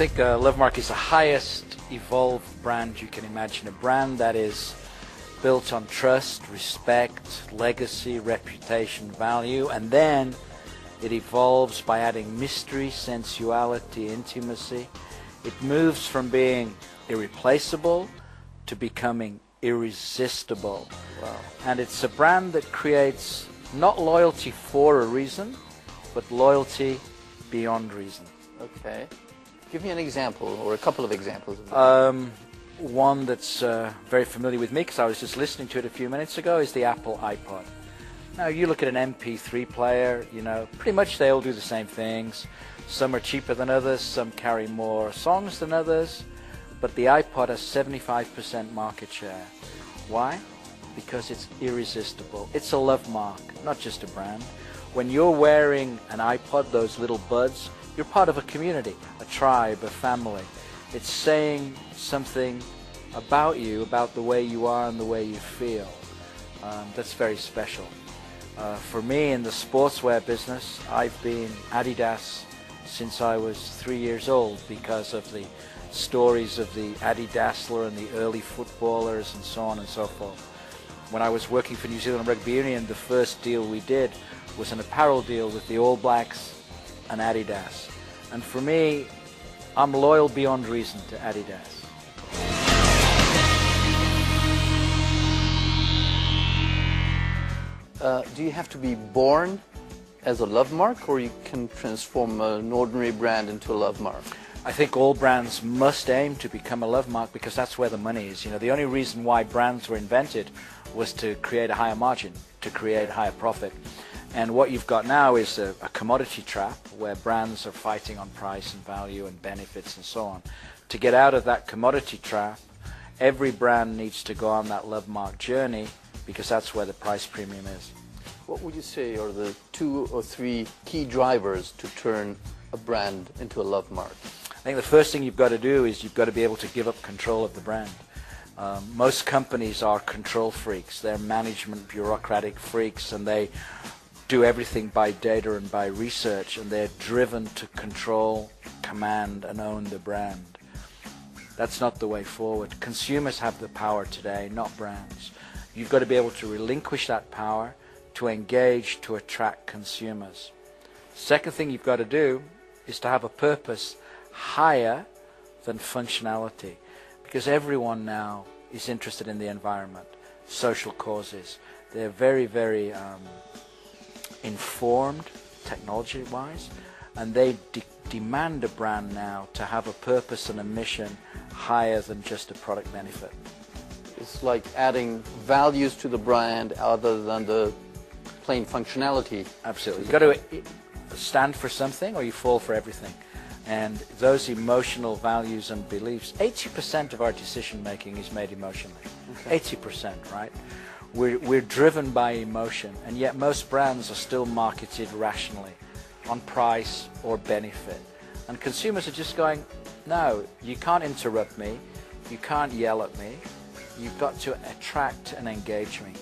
think Lovemark is the highest evolved brand you can imagine. A brand that is built on trust, respect, legacy, reputation, value, and then it evolves by adding mystery, sensuality, intimacy. It moves from being irreplaceable to becoming irresistible. Wow. And it's a brand that creates not loyalty for a reason, but loyalty beyond reason. Okay. Give me an example, or a couple of examples. One that's very familiar with me, because I was just listening to it a few minutes ago, is the Apple iPod. Now, you look at an MP3 player, you know, pretty much they all do the same things. Some are cheaper than others, some carry more songs than others, but the iPod has 75% market share. Why? Because it's irresistible. It's a love mark, not just a brand. When you're wearing an iPod, those little buds, you're part of a community, a tribe, a family. It's saying something about you, about the way you are and the way you feel. That's very special. For me, in the sportswear business, I've been Adidas since I was 3 years old because of the stories of the Adidasler and the early footballers and so on and so forth. When I was working for New Zealand Rugby Union, the first deal we did was an apparel deal with the All Blacks and Adidas. And for me, I'm loyal beyond reason to Adidas. Do you have to be born as a love mark, or you can transform an ordinary brand into a love mark? I think all brands must aim to become a love mark because that's where the money is. You know, the only reason why brands were invented was to create a higher margin, to create higher profit. And what you've got now is a commodity trap where brands are fighting on price and value and benefits and so on. To get out of that commodity trap, every brand needs to go on that love mark journey because that's where the price premium is. What would you say are the 2 or 3 key drivers to turn a brand into a love mark? I think the first thing you've got to do is you've got to be able to give up control of the brand. Most companies are control freaks. They're management bureaucratic freaks, and they do everything by data and by research, and they're driven to control, command, and own the brand. That's not the way forward. Consumers have the power today, not brands. You've got to be able to relinquish that power to engage, to attract consumers. Second thing you've got to do is to have a purpose higher than functionality, because everyone now is interested in the environment, social causes. They're very, very informed technology-wise, and they demand a brand now to have a purpose and a mission higher than just a product benefit. It's like adding values to the brand other than the plain functionality. Absolutely. You've got to stand for something or you fall for everything. And those emotional values and beliefs, 80% of our decision making is made emotionally. Okay. 80%, right? We're driven by emotion, and yet most brands are still marketed rationally on price or benefit. And consumers are just going, no, you can't interrupt me, you can't yell at me, you've got to attract and engage me.